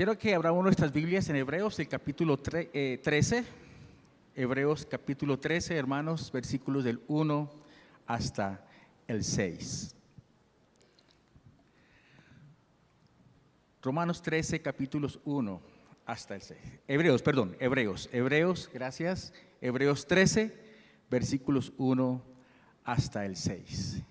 quiero que abramos nuestras Biblias en Hebreos, el capítulo 13. Hebreos capítulo 13, hermanos, versículos del 1 hasta el 6. Romanos 13, capítulos 1 hasta el 6. Hebreos, gracias. Hebreos 13, versículos 1 hasta el 6.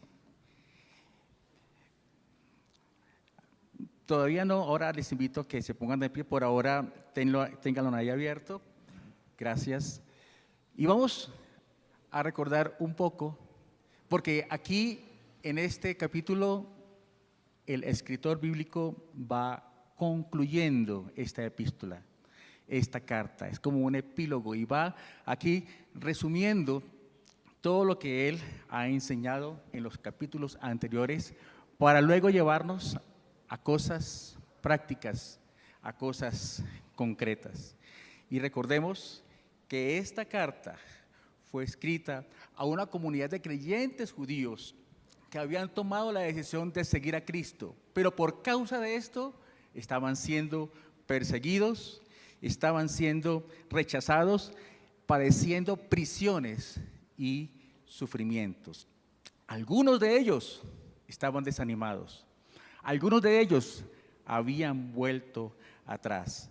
Todavía no, ahora les invito a que se pongan de pie. Por ahora, ténganlo ahí abierto. Gracias. Y vamos a recordar un poco, porque aquí en este capítulo el escritor bíblico va concluyendo esta epístola, esta carta. Es como un epílogo y va aquí resumiendo todo lo que él ha enseñado en los capítulos anteriores para luego llevarnos a cosas prácticas, a cosas concretas. Y recordemos que esta carta fue escrita a una comunidad de creyentes judíos que habían tomado la decisión de seguir a Cristo, pero por causa de esto estaban siendo perseguidos, estaban siendo rechazados, padeciendo prisiones y sufrimientos. Algunos de ellos estaban desanimados, algunos de ellos habían vuelto atrás,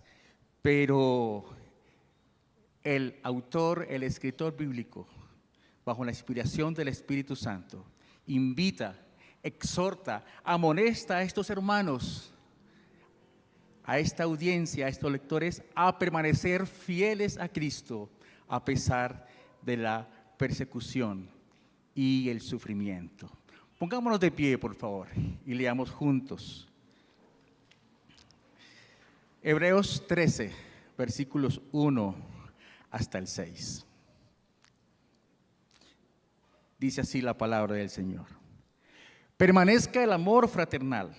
pero el autor, el escritor bíblico, bajo la inspiración del Espíritu Santo, invita, exhorta, amonesta a estos hermanos, a esta audiencia, a estos lectores, a permanecer fieles a Cristo a pesar de la persecución y el sufrimiento. Pongámonos de pie, por favor, y leamos juntos. Hebreos 13, versículos 1 hasta el 6. Dice así la palabra del Señor. Permanezca el amor fraternal.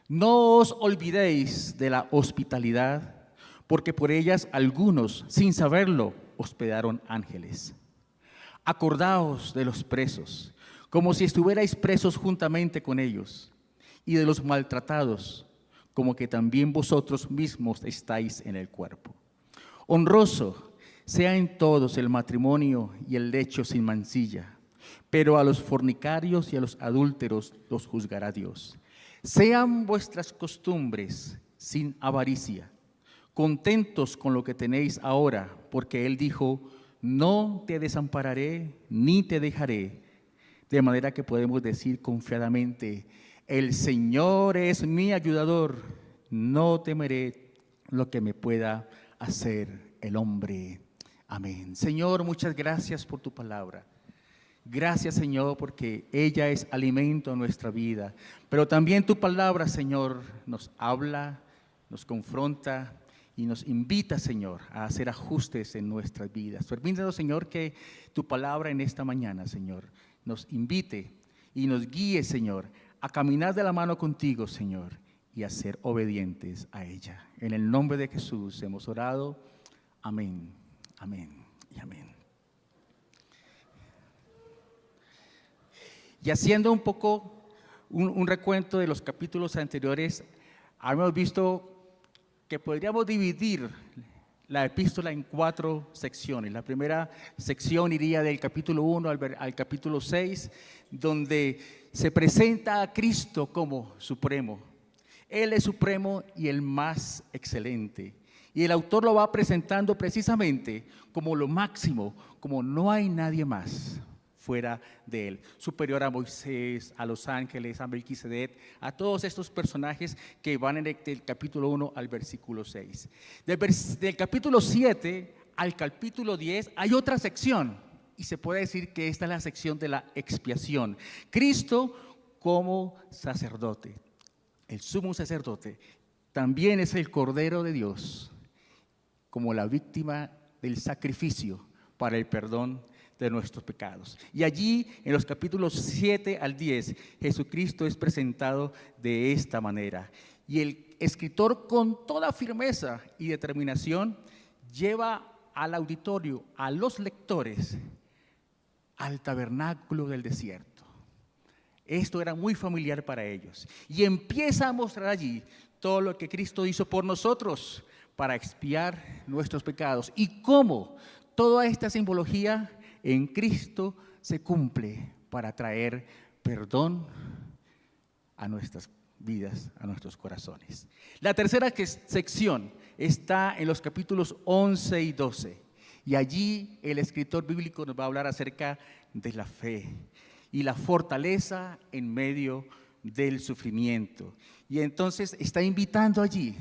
No os olvidéis de la hospitalidad, porque por ellas algunos, sin saberlo, hospedaron ángeles. Acordaos de los presos, como si estuvierais presos juntamente con ellos, y de los maltratados, como que también vosotros mismos estáis en el cuerpo. Honroso sea en todos el matrimonio y el lecho sin mancilla, pero a los fornicarios y a los adúlteros los juzgará Dios. Sean vuestras costumbres sin avaricia, contentos con lo que tenéis ahora, porque Él dijo, no te desampararé ni te dejaré, de manera que podemos decir confiadamente, el Señor es mi ayudador, no temeré lo que me pueda hacer el hombre. Amén. Señor, muchas gracias por tu palabra. Gracias, Señor, porque ella es alimento a nuestra vida. Pero también tu palabra, Señor, nos habla, nos confronta y nos invita, Señor, a hacer ajustes en nuestras vidas. Permítanos, Señor, que tu palabra en esta mañana, Señor, nos invite y nos guíe, Señor, a caminar de la mano contigo, Señor, y a ser obedientes a ella. En el nombre de Jesús hemos orado. Amén, amén y amén. Y haciendo un poco un recuento de los capítulos anteriores, hemos visto que podríamos dividir la epístola en 4 secciones. La primera sección iría del capítulo 1 al capítulo 6, donde se presenta a Cristo como supremo. Él es supremo y el más excelente. Y el autor lo va presentando precisamente como lo máximo, como no hay nadie más fuera de él, superior a Moisés, a los ángeles, a Melquisedec, a todos estos personajes que van del capítulo 1 al versículo 6. Del capítulo 7 al capítulo 10 hay otra sección, y se puede decir que esta es la sección de la expiación. Cristo como sacerdote, el sumo sacerdote, también es el Cordero de Dios, como la víctima del sacrificio para el perdón de nuestros pecados. Y allí, en los capítulos 7 al 10, Jesucristo es presentado de esta manera. Y el escritor, con toda firmeza y determinación, lleva al auditorio, a los lectores, al tabernáculo del desierto. Esto era muy familiar para ellos. Y empieza a mostrar allí todo lo que Cristo hizo por nosotros para expiar nuestros pecados y cómo toda esta simbología en Cristo se cumple para traer perdón a nuestras vidas, a nuestros corazones. La tercera sección está en los capítulos 11 y 12 y allí el escritor bíblico nos va a hablar acerca de la fe y la fortaleza en medio del sufrimiento. Y entonces está invitando allí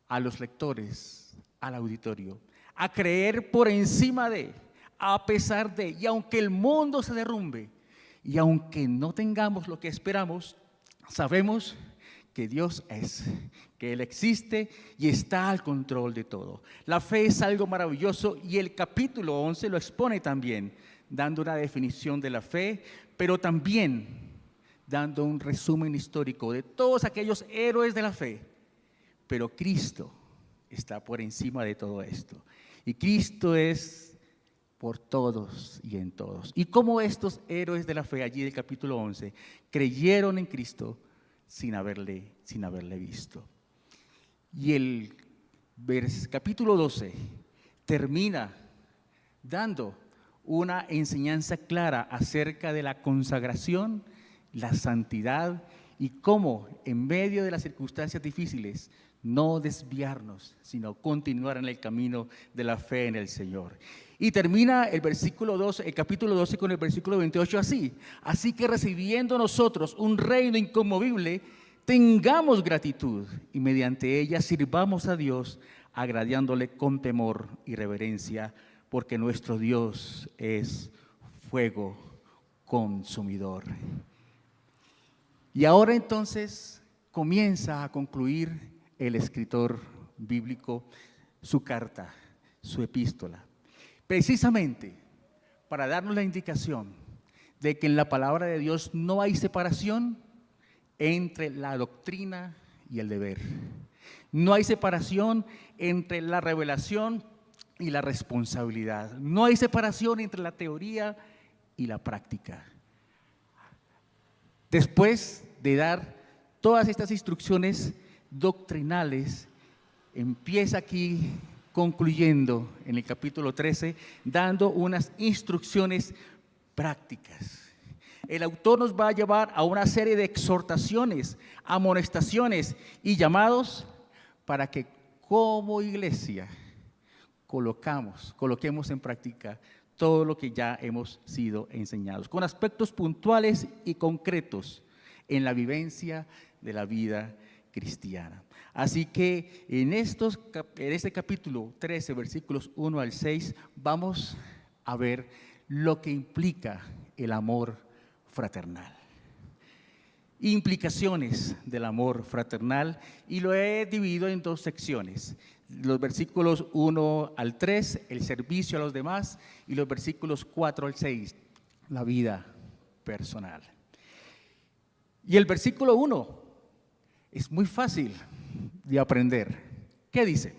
a los lectores, al auditorio, a creer por encima de, a pesar de, y aunque el mundo se derrumbe, y aunque no tengamos lo que esperamos, sabemos que Dios es, que Él existe y está al control de todo. La fe es algo maravilloso y el capítulo 11 lo expone también, dando una definición de la fe, pero también dando un resumen histórico de todos aquellos héroes de la fe. Pero Cristo está por encima de todo esto. Y Cristo es por todos y en todos. Y como estos héroes de la fe, allí del capítulo 11, creyeron en Cristo sin haberle visto. Y el capítulo 12 termina dando una enseñanza clara acerca de la consagración, la santidad y cómo en medio de las circunstancias difíciles no desviarnos, sino continuar en el camino de la fe en el Señor. Y termina el capítulo 12 con el versículo 28 así. Así que recibiendo nosotros un reino inconmovible, tengamos gratitud y mediante ella sirvamos a Dios, agradándole con temor y reverencia, porque nuestro Dios es fuego consumidor. Y ahora entonces comienza a concluir el escritor bíblico su carta, su epístola, precisamente para darnos la indicación de que en la palabra de Dios no hay separación entre la doctrina y el deber. No hay separación entre la revelación y la responsabilidad. No hay separación entre la teoría y la práctica. Después de dar todas estas instrucciones doctrinales, empieza aquí concluyendo en el capítulo 13, dando unas instrucciones prácticas. El autor nos va a llevar a una serie de exhortaciones, amonestaciones y llamados para que como iglesia coloquemos en práctica todo lo que ya hemos sido enseñados, con aspectos puntuales y concretos en la vivencia de la vida cristiana. Así que en este capítulo 13, versículos 1 al 6, vamos a ver lo que implica el amor fraternal. Implicaciones del amor fraternal, y lo he dividido en dos secciones. Los versículos 1 al 3, el servicio a los demás, y los versículos 4 al 6, la vida personal. Y el versículo 1 es muy fácil de aprender. ¿Qué dice?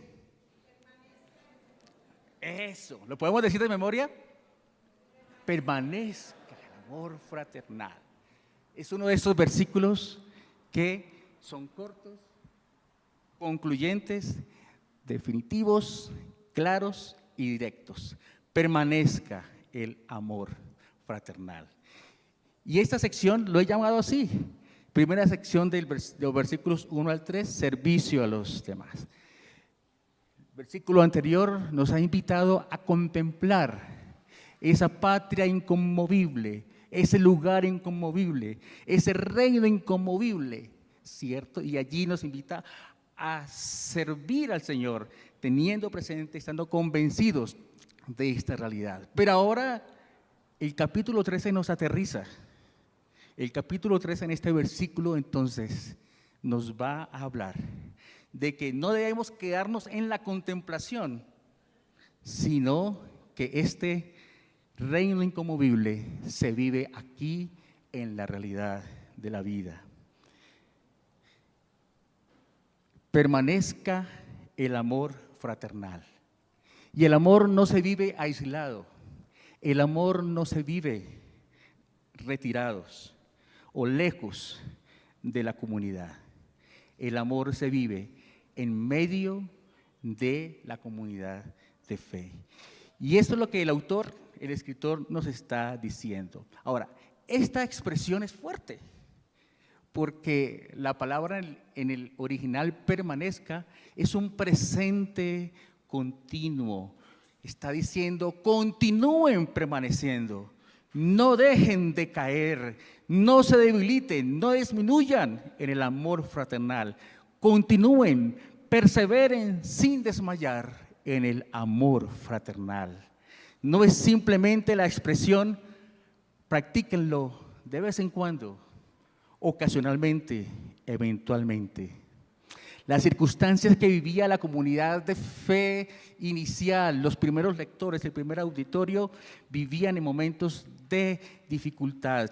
Eso, ¿lo podemos decir de memoria? Permanezca el amor fraternal. Es uno de esos versículos que son cortos, concluyentes, definitivos, claros y directos. Permanezca el amor fraternal. Y esta sección lo he llamado así. Primera sección de los versículos 1 al 3, servicio a los demás. El versículo anterior nos ha invitado a contemplar esa patria inconmovible, ese lugar inconmovible, ese reino inconmovible, ¿cierto? Y allí nos invita a servir al Señor, teniendo presente, estando convencidos de esta realidad. Pero ahora el capítulo 13 nos aterriza. El capítulo 13 en este versículo entonces nos va a hablar de que no debemos quedarnos en la contemplación, sino que este reino inconmovible se vive aquí en la realidad de la vida. Permanezca el amor fraternal. Y el amor no se vive aislado, el amor no se vive retirados o lejos de la comunidad. el amor se vive en medio de la comunidad de fe. Y esto es lo que el autor, el escritor, nos está diciendo. Ahora, esta expresión es fuerte, porque la palabra en el original permanezca es un presente continuo. Está diciendo, continúen permaneciendo, no dejen de caer, no se debiliten, no disminuyan en el amor fraternal. Continúen, perseveren sin desmayar en el amor fraternal. No es simplemente la expresión, practíquenlo de vez en cuando, ocasionalmente, eventualmente. Las circunstancias que vivía la comunidad de fe inicial, los primeros lectores, el primer auditorio, vivían en momentos de dificultad.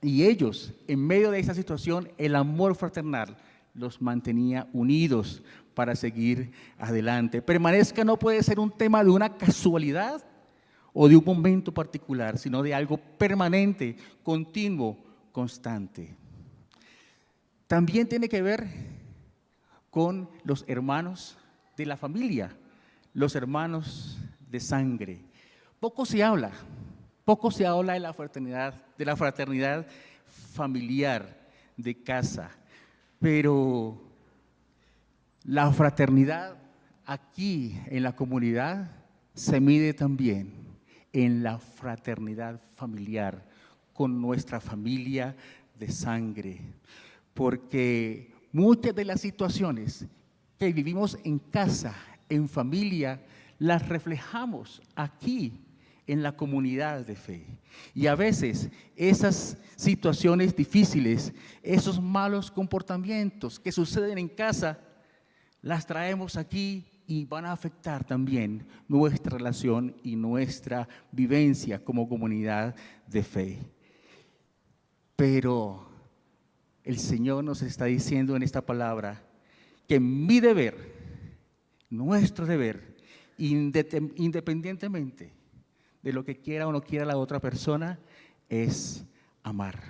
Y ellos, en medio de esa situación, el amor fraternal los mantenía unidos para seguir adelante. Permanezca no puede ser un tema de una casualidad o de un momento particular, sino de algo permanente, continuo, constante. También tiene que ver con los hermanos de la familia, los hermanos de sangre. Poco se habla de la fraternidad familiar, de casa, pero la fraternidad aquí en la comunidad se mide también en la fraternidad familiar con nuestra familia de sangre, porque muchas de las situaciones que vivimos en casa, en familia, las reflejamos aquí en la comunidad de fe. Y a veces esas situaciones difíciles, esos malos comportamientos que suceden en casa, las traemos aquí y van a afectar también nuestra relación y nuestra vivencia como comunidad de fe. Pero el Señor nos está diciendo en esta palabra que mi deber, nuestro deber, independientemente de lo que quiera o no quiera la otra persona, es amar.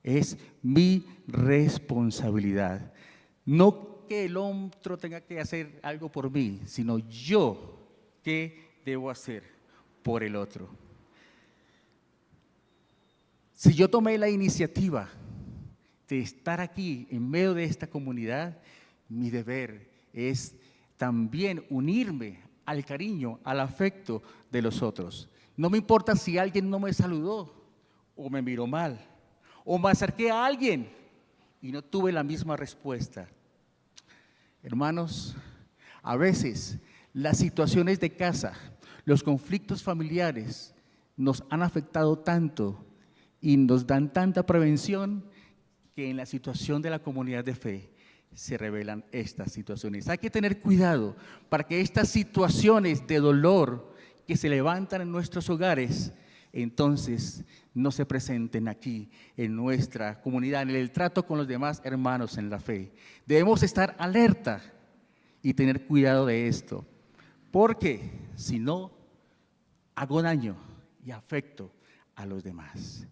Es mi responsabilidad. No que el otro tenga que hacer algo por mí, sino yo qué debo hacer por el otro. Si yo tomé la iniciativa de estar aquí en medio de esta comunidad, mi deber es también unirme al cariño, al afecto de los otros. No me importa si alguien no me saludó o me miró mal, o me acerqué a alguien y no tuve la misma respuesta. Hermanos, a veces las situaciones de casa, los conflictos familiares nos han afectado tanto y nos dan tanta prevención que en la situación de la comunidad de fe se revelan estas situaciones. Hay que tener cuidado para que estas situaciones de dolor que se levantan en nuestros hogares, entonces no se presenten aquí en nuestra comunidad, en el trato con los demás hermanos en la fe. Debemos estar alerta y tener cuidado de esto, porque si no, hago daño y afecto a los demás.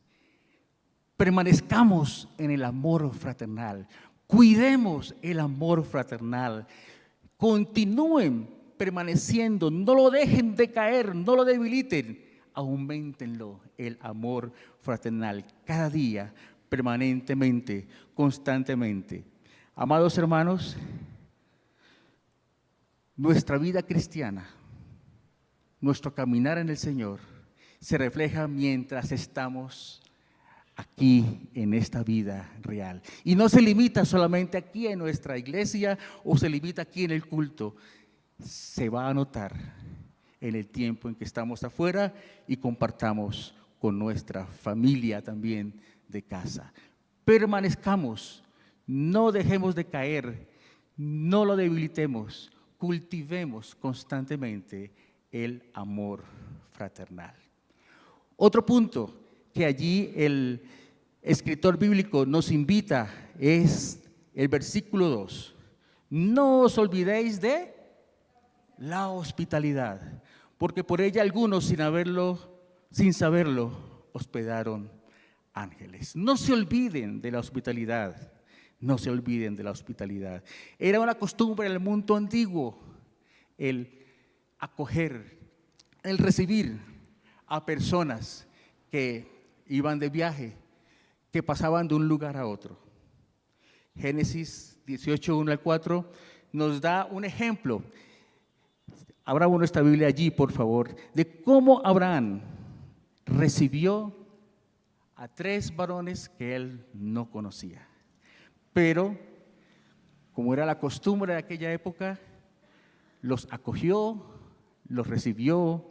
Permanezcamos en el amor fraternal, cuidemos el amor fraternal, continúen permaneciendo, no lo dejen de caer, no lo debiliten, auméntenlo, el amor fraternal, cada día, permanentemente, constantemente. Amados hermanos, nuestra vida cristiana, nuestro caminar en el Señor, se refleja mientras estamos aquí en esta vida real. Y no se limita solamente aquí en nuestra iglesia o se limita aquí en el culto. Se va a notar en el tiempo en que estamos afuera y compartamos con nuestra familia también de casa. Permanezcamos, no dejemos de caer, no lo debilitemos, cultivemos constantemente el amor fraternal. Otro punto que allí el escritor bíblico nos invita es el versículo 2. No os olvidéis de la hospitalidad, porque por ella algunos sin saberlo, hospedaron ángeles. No se olviden de la hospitalidad, no se olviden de la hospitalidad. Era una costumbre en el mundo antiguo el acoger, el recibir a personas que iban de viaje, que pasaban de un lugar a otro. Génesis 18, 1 al 4 nos da un ejemplo. Abra uno esta Biblia allí, por favor, de cómo Abraham recibió a 3 varones que él no conocía. Pero, como era la costumbre de aquella época, los acogió, los recibió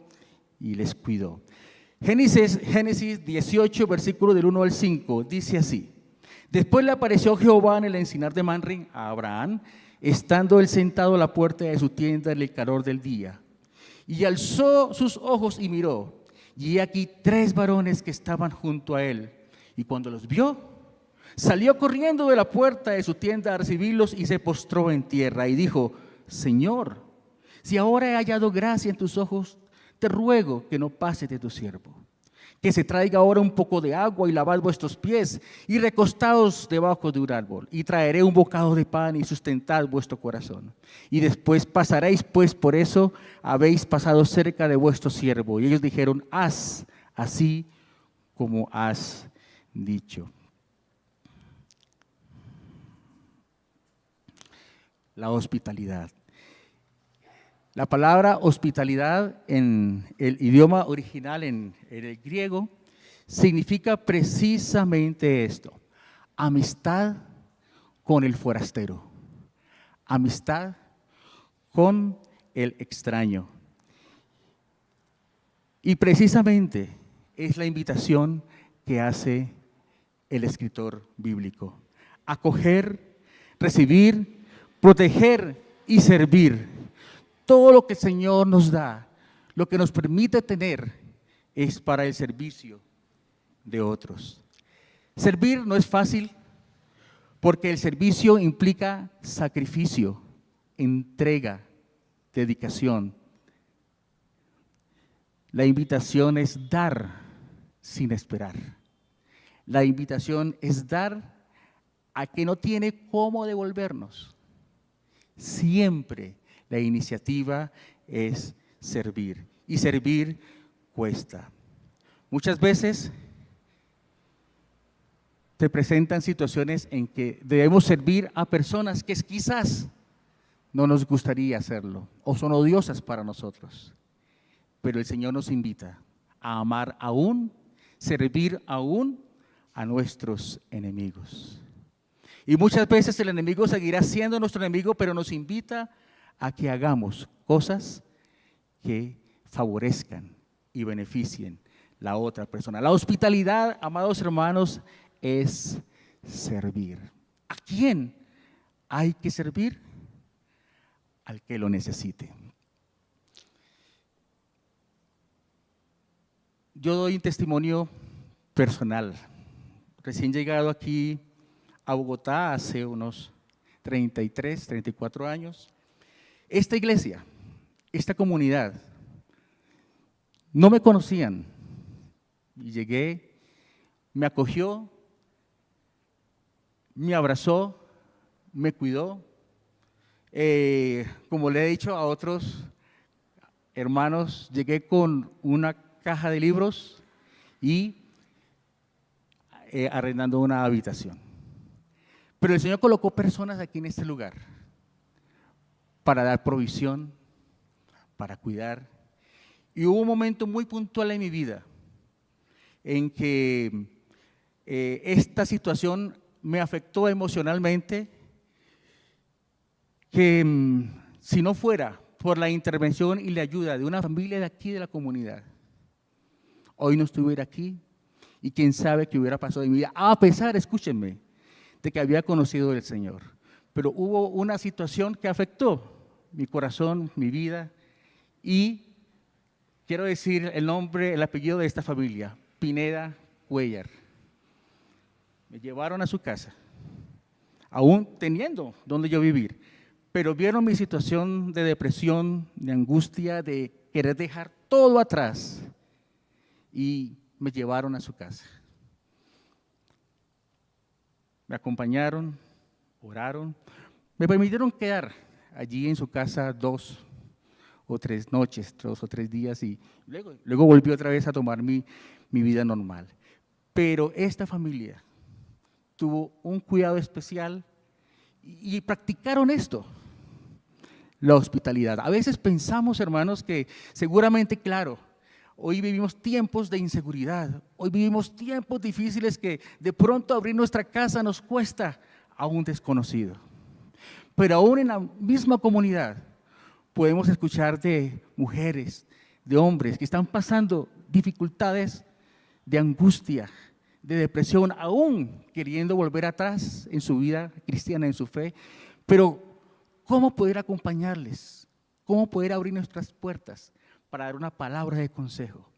y les cuidó. Génesis 18, versículo del 1 al 5, dice así: Después le apareció Jehová en el encinar de Manre a Abraham, estando él sentado a la puerta de su tienda en el calor del día. Y alzó sus ojos y miró, y he aquí 3 varones que estaban junto a él. Y cuando los vio, salió corriendo de la puerta de su tienda a recibirlos y se postró en tierra y dijo: Señor, si ahora he hallado gracia en tus ojos, te ruego que no pases de tu siervo. Que se traiga ahora un poco de agua y lavad vuestros pies y recostaos debajo de un árbol. Y traeré un bocado de pan y sustentad vuestro corazón. Y después pasaréis, pues por eso habéis pasado cerca de vuestro siervo. Y ellos dijeron: haz así como has dicho. La hospitalidad. La palabra hospitalidad en el idioma original, en el griego, significa precisamente esto: amistad con el forastero, amistad con el extraño. Y precisamente es la invitación que hace el escritor bíblico: acoger, recibir, proteger y servir. Todo lo que el Señor nos da, lo que nos permite tener, es para el servicio de otros. Servir no es fácil, porque el servicio implica sacrificio, entrega, dedicación. La invitación es dar sin esperar. La invitación es dar a que no tiene cómo devolvernos. Siempre la iniciativa es servir, y servir cuesta. Muchas veces se presentan situaciones en que debemos servir a personas que quizás no nos gustaría hacerlo o son odiosas para nosotros. Pero el Señor nos invita a amar aún, servir aún a nuestros enemigos. Y muchas veces el enemigo seguirá siendo nuestro enemigo, pero nos invita a que hagamos cosas que favorezcan y beneficien la otra persona. La hospitalidad, amados hermanos, es servir. ¿A quién hay que servir? Al que lo necesite. Yo doy un testimonio personal. Recién llegado aquí a Bogotá hace unos 33, 34 años. Esta iglesia, esta comunidad, no me conocían. Y llegué, me acogió, me abrazó, me cuidó. Como le he dicho a otros hermanos, llegué con una caja de libros y arrendando una habitación. Pero el Señor colocó personas aquí en este lugar para dar provisión, para cuidar. Y hubo un momento muy puntual en mi vida en que esta situación me afectó emocionalmente, que si no fuera por la intervención y la ayuda de una familia de aquí de la comunidad, hoy no estuviera aquí y quién sabe qué hubiera pasado en mi vida, a pesar, escúchenme, de que había conocido al Señor. Pero hubo una situación que afectó mi corazón, mi vida, y quiero decir el nombre, el apellido de esta familia: Pineda Cuellar. Me llevaron a su casa, aún teniendo donde yo vivir, pero vieron mi situación de depresión, de angustia, de querer dejar todo atrás, y me llevaron a su casa. Me acompañaron, oraron, me permitieron quedar allí en su casa 2 o 3 noches, 2 o 3 días y luego volví otra vez a tomar mi vida normal. Pero esta familia tuvo un cuidado especial y practicaron esto, la hospitalidad. A veces pensamos, hermanos, que seguramente, claro, hoy vivimos tiempos de inseguridad, hoy vivimos tiempos difíciles que de pronto abrir nuestra casa nos cuesta a un desconocido. Pero aún en la misma comunidad podemos escuchar de mujeres, de hombres que están pasando dificultades de angustia, de depresión, aún queriendo volver atrás en su vida cristiana, en su fe. Pero ¿cómo poder acompañarles? ¿Cómo poder abrir nuestras puertas para dar una palabra de consejo?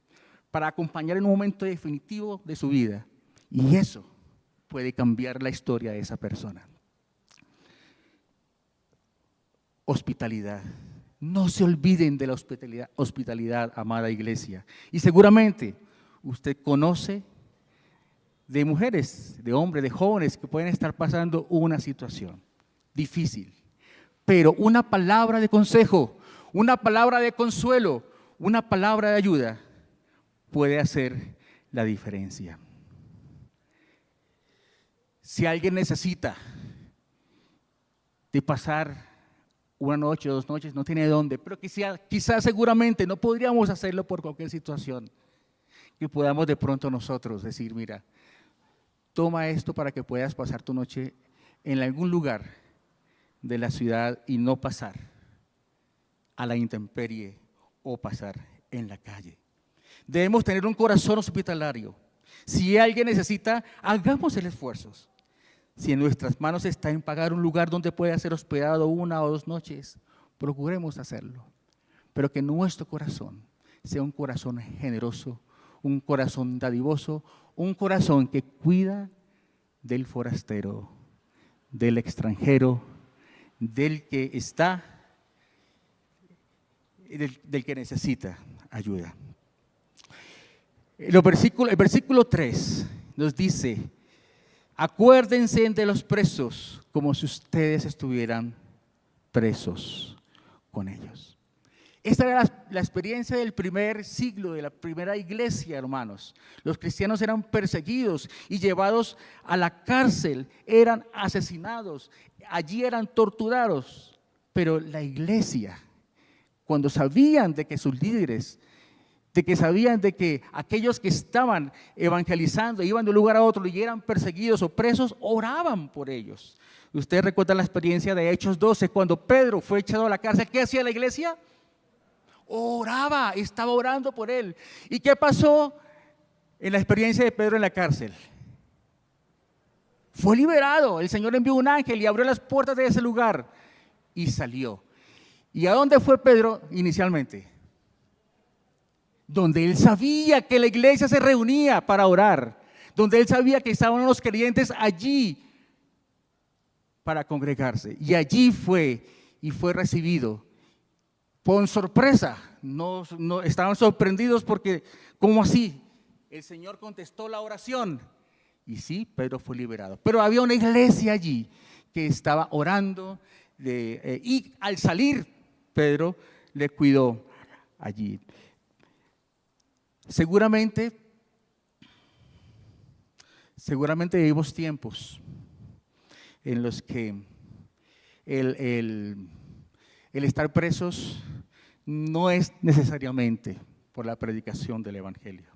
Para acompañar en un momento definitivo de su vida. Y eso puede cambiar la historia de esa persona. Hospitalidad. No se olviden de la hospitalidad, amada iglesia. Y seguramente usted conoce de mujeres, de hombres, de jóvenes que pueden estar pasando una situación difícil. Pero una palabra de consejo, una palabra de consuelo, una palabra de ayuda puede hacer la diferencia. Si alguien necesita de pasar una noche o 2 noches, no tiene dónde, pero quizás seguramente no podríamos hacerlo por cualquier situación, que podamos de pronto nosotros decir, mira, toma esto para que puedas pasar tu noche en algún lugar de la ciudad y no pasar a la intemperie o pasar en la calle. Debemos tener un corazón hospitalario. Si alguien necesita, hagamos el esfuerzo. Si en nuestras manos está en pagar un lugar donde pueda ser hospedado 1 o 2 noches, procuremos hacerlo. Pero que nuestro corazón sea un corazón generoso, un corazón dadivoso, un corazón que cuida del forastero, del extranjero, del que está, del que necesita ayuda. El versículo 3 nos dice: acuérdense de los presos como si ustedes estuvieran presos con ellos. Esta era la experiencia del primer siglo, de la primera iglesia, hermanos. Los cristianos eran perseguidos y llevados a la cárcel, eran asesinados, allí eran torturados. Pero la iglesia, cuando sabían de que sus líderes, sabían de que aquellos que estaban evangelizando, iban de un lugar a otro y eran perseguidos o presos, oraban por ellos. Ustedes recuerdan la experiencia de Hechos 12, cuando Pedro fue echado a la cárcel. ¿Qué hacía la iglesia? Oraba, estaba orando por él. ¿Y qué pasó en la experiencia de Pedro en la cárcel? Fue liberado. El Señor envió un ángel y abrió las puertas de ese lugar y salió. ¿Y a dónde fue Pedro inicialmente? Donde él sabía que la iglesia se reunía para orar, donde él sabía que estaban los creyentes allí para congregarse. Y allí fue recibido con sorpresa. No estaban sorprendidos porque, ¿cómo así? El Señor contestó la oración y sí, Pedro fue liberado. Pero había una iglesia allí que estaba orando y al salir Pedro le cuidó allí. Seguramente vivimos tiempos en los que el estar presos no es necesariamente por la predicación del evangelio.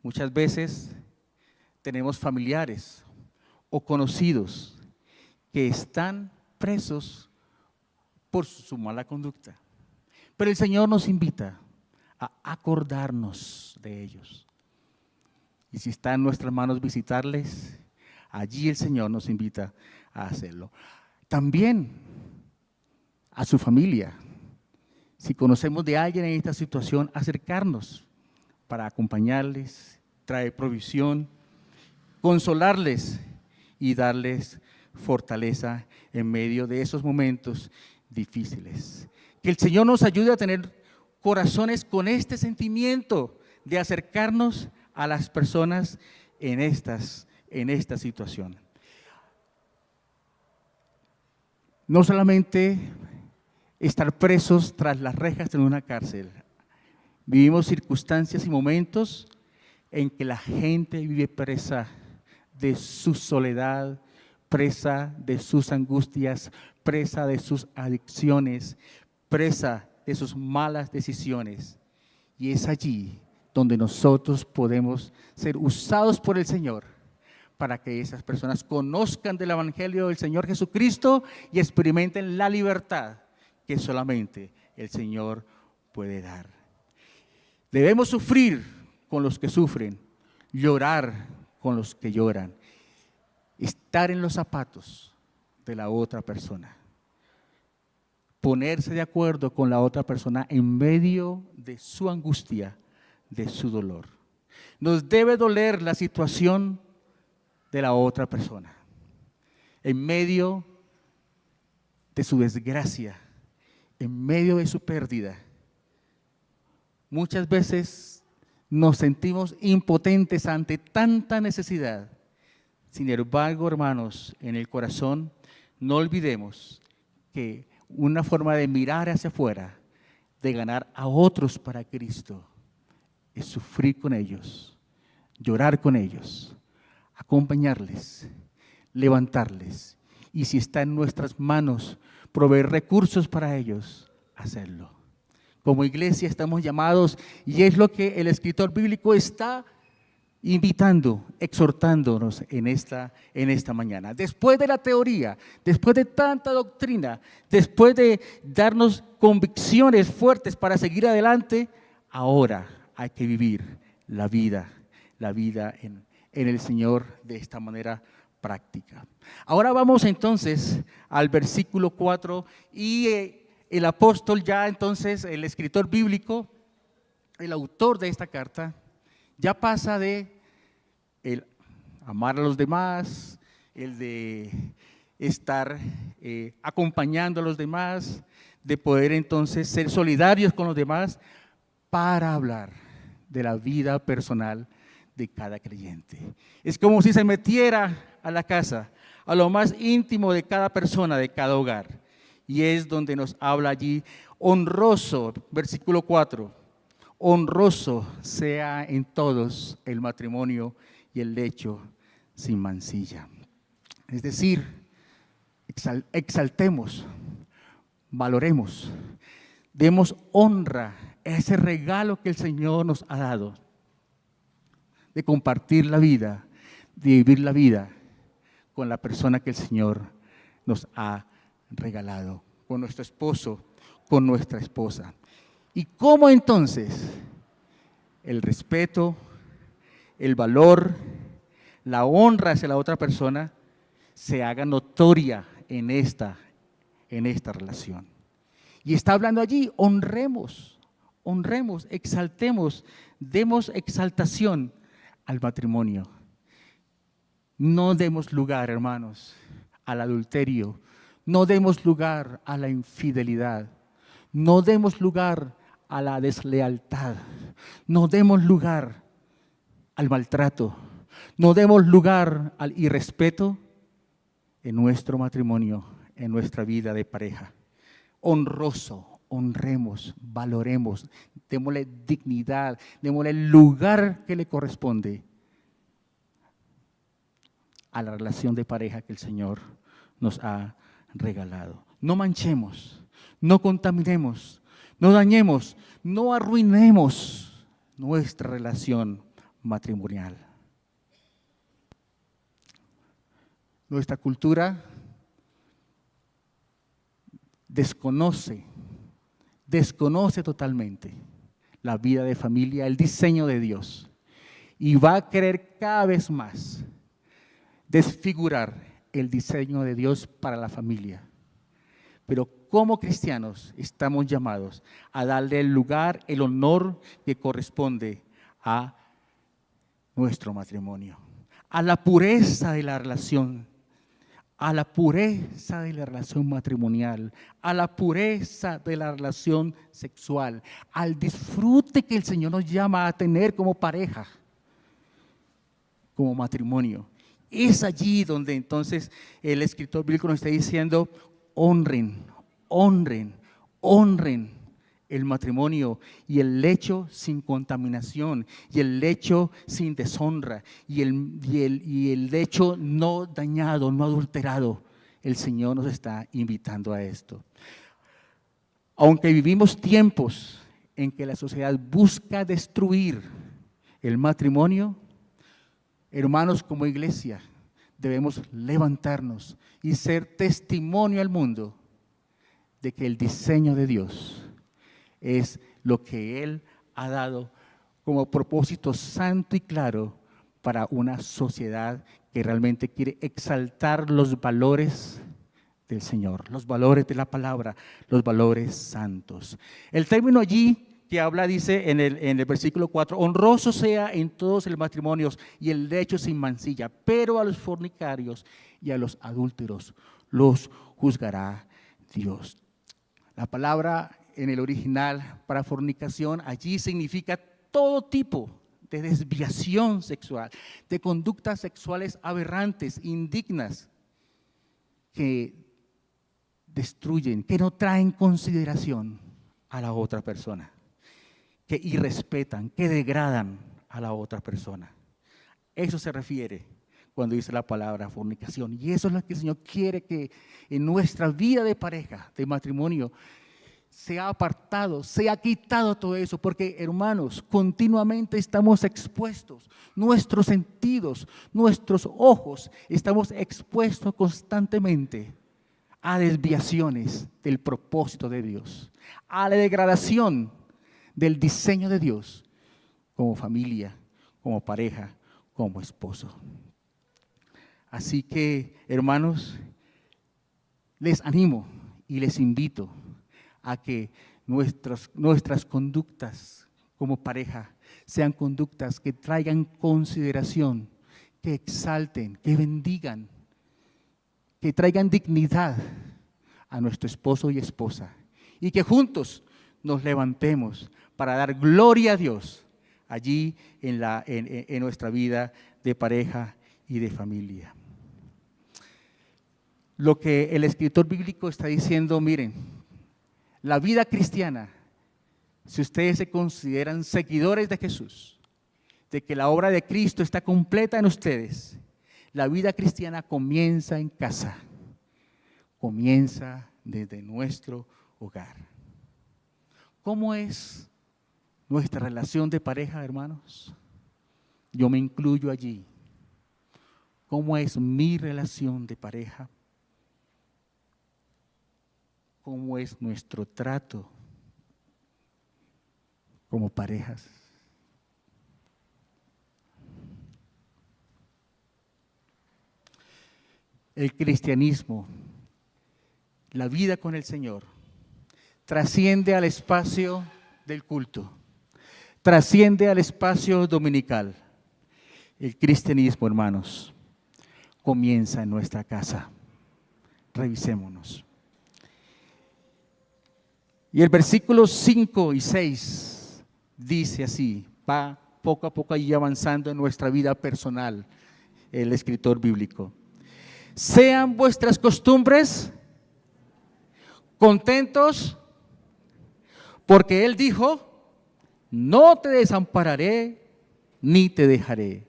Muchas veces tenemos familiares o conocidos que están presos por su mala conducta. Pero el Señor nos invita a acordarnos de ellos. Y si está en nuestras manos visitarles, allí el Señor nos invita a hacerlo. También a su familia. Si conocemos de alguien en esta situación, acercarnos para acompañarles, traer provisión, consolarles y darles fortaleza en medio de esos momentos difíciles. Que el Señor nos ayude a tener corazones con este sentimiento de acercarnos a las personas en esta situación. no solamente estar presos tras las rejas de una cárcel. Vivimos circunstancias y momentos en que la gente vive presa de su soledad, presa de sus angustias, presa de sus adicciones, presa de sus malas decisiones. Y es allí donde nosotros podemos ser usados por el Señor para que esas personas conozcan del Evangelio del Señor Jesucristo y experimenten la libertad que solamente el Señor puede dar. Debemos sufrir con los que sufren, llorar con los que lloran, estar en los zapatos de la otra persona, ponerse de acuerdo con la otra persona en medio de su angustia, de su dolor. Nos debe doler la situación de la otra persona, en medio de su desgracia, en medio de su pérdida. Muchas veces nos sentimos impotentes ante tanta necesidad. Sin embargo, hermanos, en el corazón no olvidemos que una forma de mirar hacia afuera, de ganar a otros para Cristo, es sufrir con ellos, llorar con ellos, acompañarles, levantarles y si está en nuestras manos proveer recursos para ellos, hacerlo. Como iglesia estamos llamados y es lo que el escritor bíblico está invitando, exhortándonos en esta mañana. Después de la teoría, después de tanta doctrina, después de darnos convicciones fuertes para seguir adelante, ahora hay que vivir la vida en el Señor de esta manera práctica. Ahora vamos entonces al versículo 4 y el apóstol ya entonces, el escritor bíblico, el autor de esta carta, ya pasa de el amar a los demás, el de estar acompañando a los demás, de poder entonces ser solidarios con los demás, para hablar de la vida personal de cada creyente. Es como si se metiera a la casa, a lo más íntimo de cada persona, de cada hogar. Y es donde nos habla allí, honroso, versículo 4, honroso sea en todos el matrimonio y el lecho sin mancilla. Es decir, exaltemos, valoremos, demos honra a ese regalo que el Señor nos ha dado, de compartir la vida, de vivir la vida con la persona que el Señor nos ha regalado, con nuestro esposo, con nuestra esposa. ¿Y cómo entonces el respeto, el valor, la honra hacia la otra persona se haga notoria en esta relación? Y está hablando allí, honremos, exaltemos, demos exaltación al matrimonio. No demos lugar, hermanos, al adulterio, no demos lugar a la infidelidad, no demos lugar a la deslealtad, no demos lugar al maltrato, no demos lugar al irrespeto en nuestro matrimonio, en nuestra vida de pareja. Honroso, honremos, valoremos, démosle dignidad, démosle el lugar que le corresponde a la relación de pareja que el Señor nos ha regalado. No manchemos, no contaminemos, no dañemos, no arruinemos nuestra relación matrimonial. Nuestra cultura desconoce totalmente la vida de familia, el diseño de Dios, y va a querer cada vez más desfigurar el diseño de Dios para la familia. Pero como cristianos estamos llamados a darle el lugar, el honor que corresponde a nuestro matrimonio, a la pureza de la relación, a la pureza de la relación matrimonial, a la pureza de la relación sexual, al disfrute que el Señor nos llama a tener como pareja, como matrimonio. Es allí donde entonces el escritor bíblico nos está diciendo, honren, honren, honren el matrimonio y el lecho sin contaminación y el lecho sin deshonra y el lecho no dañado, no adulterado. El Señor nos está invitando a esto. Aunque vivimos tiempos en que la sociedad busca destruir el matrimonio, hermanos, como iglesia debemos levantarnos y ser testimonio al mundo de que el diseño de Dios es lo que Él ha dado como propósito santo y claro para una sociedad que realmente quiere exaltar los valores del Señor, los valores de la palabra, los valores santos. El término allí que habla, dice en el versículo 4, honroso sea en todos los matrimonios y el lecho sin mancilla, pero a los fornicarios y a los adúlteros los juzgará Dios. La palabra en el original para fornicación allí significa todo tipo de desviación sexual, de conductas sexuales aberrantes, indignas, que destruyen, que no traen consideración a la otra persona, que irrespetan, que degradan a la otra persona. Eso se refiere cuando dice la palabra fornicación. Y eso es lo que el Señor quiere que en nuestra vida de pareja, de matrimonio, sea apartado, sea quitado todo eso, porque hermanos, continuamente estamos expuestos, nuestros sentidos, nuestros ojos, estamos expuestos constantemente a desviaciones del propósito de Dios, a la degradación del diseño de Dios como familia, como pareja, como esposo. Así que, hermanos, les animo y les invito a que nuestras conductas como pareja sean conductas que traigan consideración, que exalten, que bendigan, que traigan dignidad a nuestro esposo y esposa y que juntos nos levantemos para dar gloria a Dios allí en nuestra vida de pareja y de familia. Lo que el escritor bíblico está diciendo, miren, la vida cristiana, si ustedes se consideran seguidores de Jesús, de que la obra de Cristo está completa en ustedes, la vida cristiana comienza en casa, comienza desde nuestro hogar. ¿Cómo es nuestra relación de pareja, hermanos? Yo me incluyo allí. ¿Cómo es mi relación de pareja? ¿Cómo es nuestro trato como parejas? El cristianismo, la vida con el Señor, trasciende al espacio del culto, trasciende al espacio dominical. El cristianismo, hermanos, comienza en nuestra casa. Revisémonos. Y el versículo 5 y 6 dice así, va poco a poco allí avanzando en nuestra vida personal, el escritor bíblico. Sean vuestras costumbres contentos, porque Él dijo, no te desampararé ni te dejaré.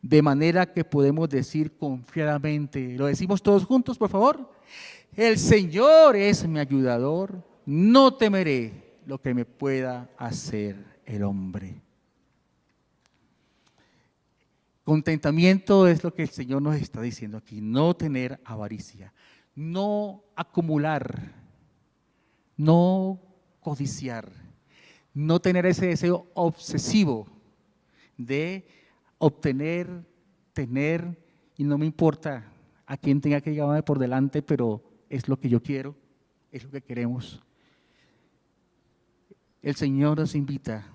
De manera que podemos decir confiadamente, lo decimos todos juntos, por favor. El Señor es mi ayudador, no temeré lo que me pueda hacer el hombre. Contentamiento es lo que el Señor nos está diciendo aquí, no tener avaricia, no acumular, no codiciar, no tener ese deseo obsesivo de obtener, tener, y no me importa a quién tenga que llevarme por delante, pero es lo que yo quiero, es lo que queremos. El Señor nos invita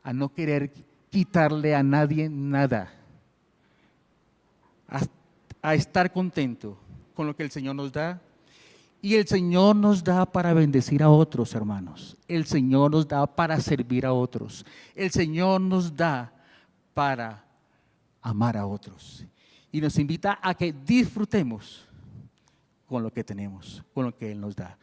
a no querer quitarle a nadie nada, a estar contento con lo que el Señor nos da. Y el Señor nos da para bendecir a otros, hermanos. El Señor nos da para servir a otros. El Señor nos da para amar a otros. Y nos invita a que disfrutemos con lo que tenemos, con lo que Él nos da.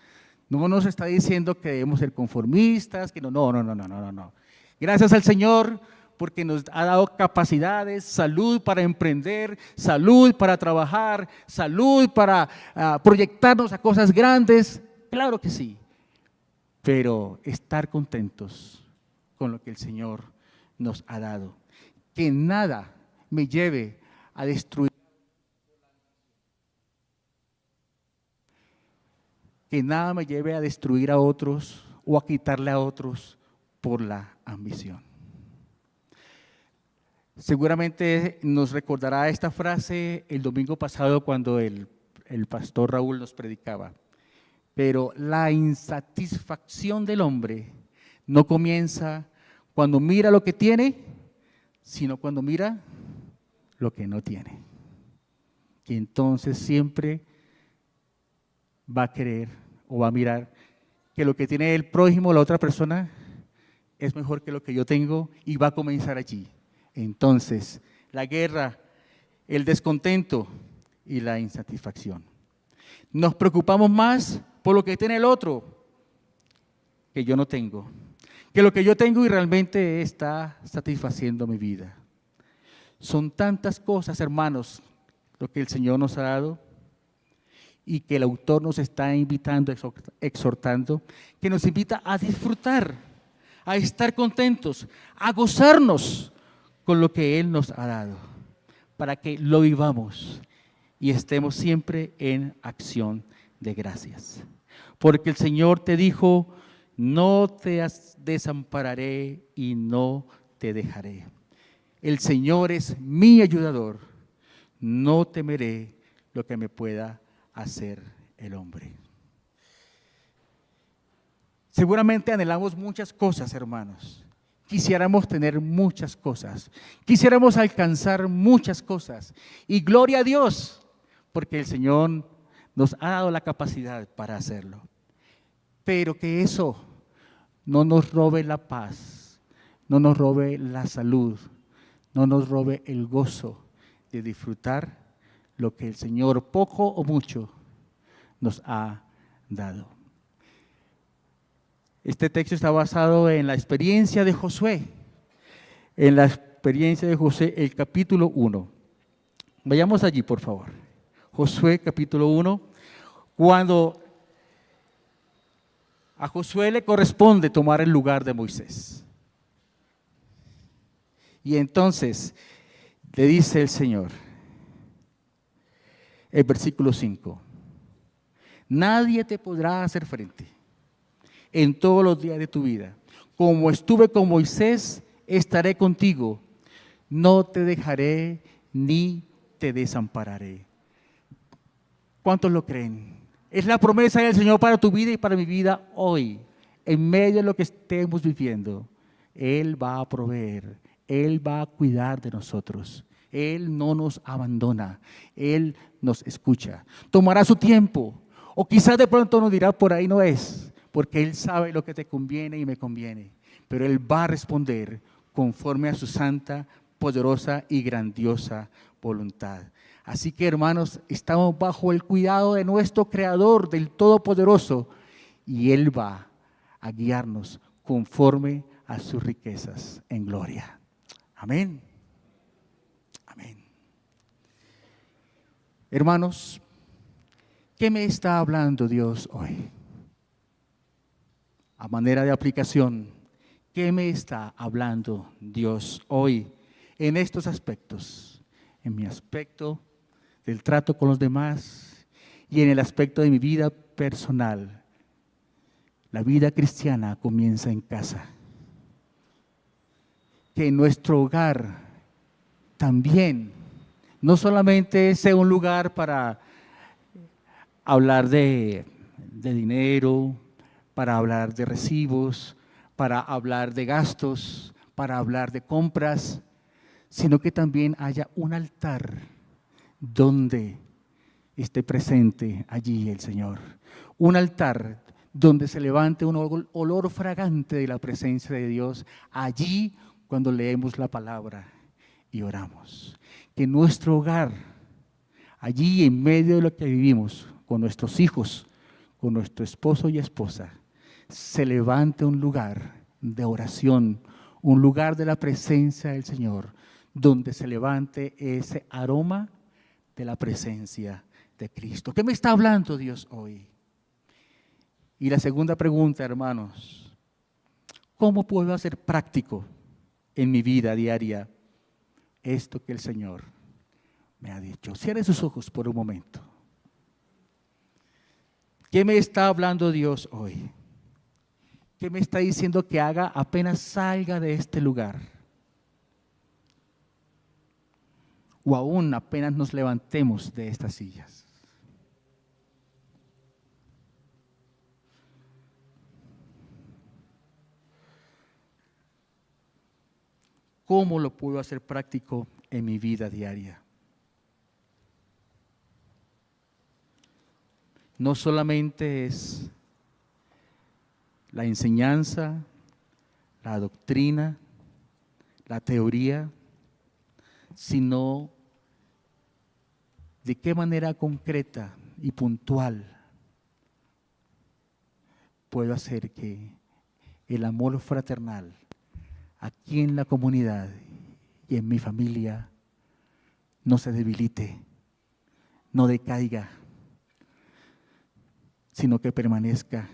No nos está diciendo que debemos ser conformistas, que no. Gracias al Señor porque nos ha dado capacidades, salud para emprender, salud para trabajar, salud para proyectarnos a cosas grandes. Claro que sí, pero estar contentos con lo que el Señor nos ha dado. Que nada me lleve a destruir. Que nada me lleve a destruir a otros o a quitarle a otros por la ambición. Seguramente nos recordará esta frase el domingo pasado cuando el pastor Raúl nos predicaba. Pero la insatisfacción del hombre no comienza cuando mira lo que tiene, sino cuando mira lo que no tiene. Y entonces siempre va a querer o va a mirar que lo que tiene el prójimo, la otra persona, es mejor que lo que yo tengo y va a comenzar allí. Entonces, la guerra, el descontento y la insatisfacción. Nos preocupamos más por lo que tiene el otro que yo no tengo, que lo que yo tengo y realmente está satisfaciendo mi vida. Son tantas cosas, hermanos, lo que el Señor nos ha dado y que el autor nos está invitando, exhortando, que nos invita a disfrutar, a estar contentos, a gozarnos con lo que Él nos ha dado, para que lo vivamos y estemos siempre en acción de gracias. Porque el Señor te dijo, no te desampararé y no te dejaré. El Señor es mi ayudador, no temeré lo que me pueda hacer el hombre. Seguramente anhelamos muchas cosas, hermanos. Quisiéramos tener muchas cosas. Quisiéramos alcanzar muchas cosas. Y gloria a Dios, porque el Señor nos ha dado la capacidad para hacerlo. Pero que eso no nos robe la paz, no nos robe la salud, no nos robe el gozo de disfrutar lo que el Señor, poco o mucho, nos ha dado. Este texto está basado en la experiencia de Josué, el capítulo 1. Vayamos allí, por favor. Josué, capítulo 1, cuando a Josué le corresponde tomar el lugar de Moisés. Y entonces le dice el Señor, el versículo 5, nadie te podrá hacer frente en todos los días de tu vida. Como estuve con Moisés, estaré contigo. No te dejaré ni te desampararé. ¿Cuántos lo creen? Es la promesa del Señor para tu vida y para mi vida hoy. En medio de lo que estemos viviendo, Él va a proveer, Él va a cuidar de nosotros. Él no nos abandona, Él nos escucha. Tomará su tiempo, o quizás de pronto nos dirá por ahí no es, porque Él sabe lo que te conviene y me conviene. Pero Él va a responder conforme a su santa, poderosa y grandiosa voluntad. Así que, hermanos, estamos bajo el cuidado de nuestro Creador, del Todopoderoso, y Él va a guiarnos conforme a sus riquezas en gloria. Amén. Amén. Hermanos, ¿qué me está hablando Dios hoy? A manera de aplicación, ¿qué me está hablando Dios hoy en estos aspectos? En mi aspecto del trato con los demás y en el aspecto de mi vida personal. La vida cristiana comienza en casa. Que en nuestro hogar también no solamente sea un lugar para hablar de dinero, para hablar de recibos, para hablar de gastos, para hablar de compras, sino que también haya un altar donde esté presente allí el Señor. Un altar donde se levante un olor fragante de la presencia de Dios, allí cuando leemos la palabra y oramos. Que nuestro hogar allí en medio de lo que vivimos, con nuestros hijos, con nuestro esposo y esposa, se levante un lugar de oración, un lugar de la presencia del Señor, donde se levante ese aroma de la presencia de Cristo. ¿Qué me está hablando Dios hoy? Y la segunda pregunta, hermanos, ¿cómo puedo hacer práctico en mi vida diaria esto que el Señor me ha dicho? Cierre sus ojos por un momento. ¿Qué me está hablando Dios hoy? ¿Qué me está diciendo que haga apenas salga de este lugar? O aún apenas nos levantemos de estas sillas. ¿Cómo lo puedo hacer práctico en mi vida diaria? No solamente es la enseñanza, la doctrina, la teoría, sino de qué manera concreta y puntual puedo hacer que el amor fraternal aquí en la comunidad y en mi familia no se debilite, no decaiga, sino que permanezca,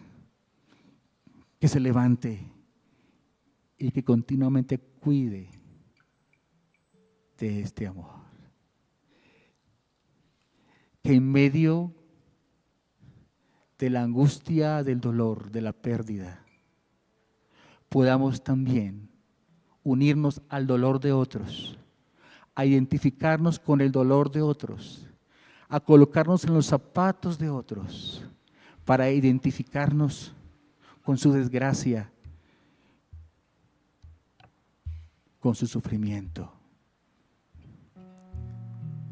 que se levante y que continuamente cuide de este amor. Que en medio de la angustia, del dolor, de la pérdida, podamos también unirnos al dolor de otros, a identificarnos con el dolor de otros, a colocarnos en los zapatos de otros, para identificarnos con su desgracia, con su sufrimiento.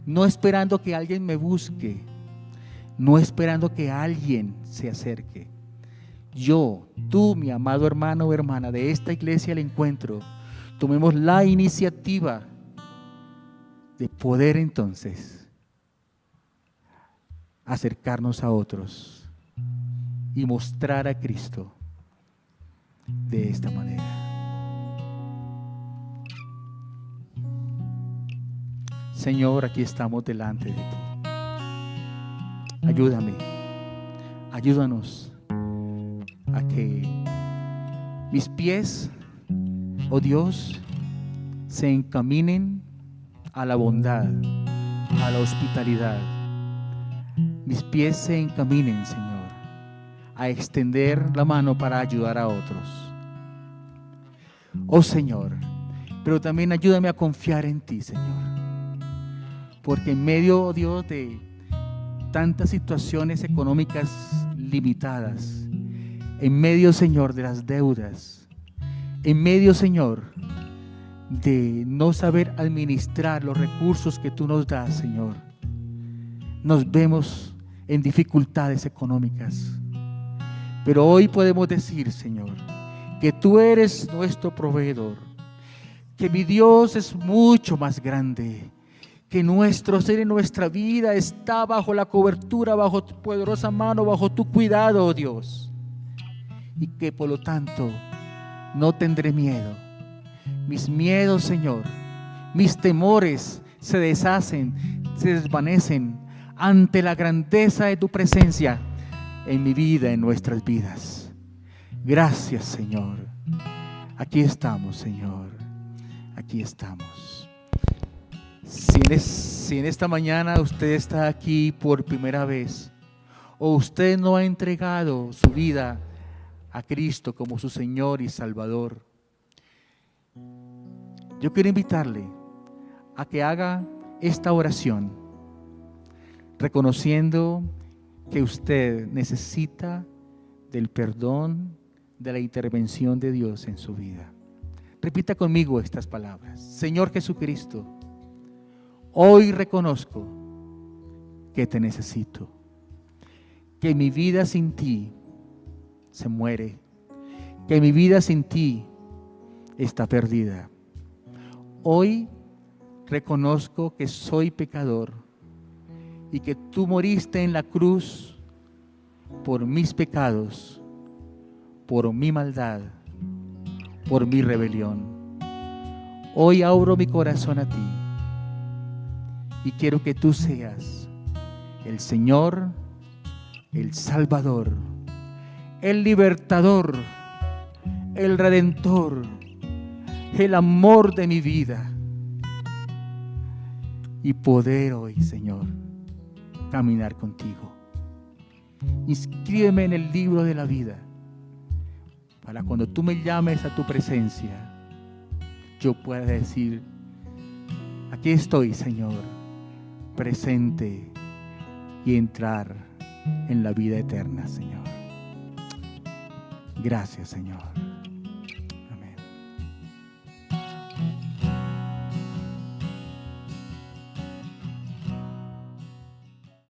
No esperando que alguien me busque, no esperando que alguien se acerque. Yo, tú, mi amado hermano o hermana de esta iglesia El Encuentro, tomemos la iniciativa de poder entonces acercarnos a otros y mostrar a Cristo de esta manera. Señor, aquí estamos delante de ti. Ayúdame, ayúdanos a que mis pies, oh Dios, se encaminen a la bondad, a la hospitalidad. Mis pies se encaminen, Señor, a extender la mano para ayudar a otros. Oh Señor, pero también ayúdame a confiar en ti, Señor. Porque en medio, oh Dios, de tantas situaciones económicas limitadas, en medio, Señor, de las deudas, en medio, Señor, de no saber administrar los recursos que tú nos das, Señor, nos vemos en dificultades económicas. Pero hoy podemos decir, Señor, que tú eres nuestro proveedor, que mi Dios es mucho más grande, que nuestro ser y nuestra vida está bajo la cobertura, bajo tu poderosa mano, bajo tu cuidado, oh Dios. Y que por lo tanto no tendré miedo. Mis miedos, Señor, mis temores se deshacen, se desvanecen ante la grandeza de tu presencia en mi vida, en nuestras vidas. Gracias, Señor. Aquí estamos, Señor. Aquí estamos. Si en esta mañana usted está aquí por primera vez, o usted no ha entregado su vida a Cristo como su Señor y Salvador, yo quiero invitarle a que haga esta oración, reconociendo que usted necesita del perdón, de la intervención de Dios en su vida. Repita conmigo estas palabras. Señor Jesucristo, hoy reconozco que te necesito, que mi vida sin ti se muere, que mi vida sin ti está perdida. Hoy reconozco que soy pecador y que tú moriste en la cruz por mis pecados, por mi maldad, por mi rebelión. Hoy abro mi corazón a ti y quiero que tú seas el Señor, el Salvador, el Libertador, el Redentor, el amor de mi vida. Y poder hoy, Señor, caminar contigo. Inscríbeme en el libro de la vida, para cuando tú me llames a tu presencia, yo pueda decir: aquí estoy, Señor, presente, y entrar en la vida eterna, Señor. Gracias, Señor.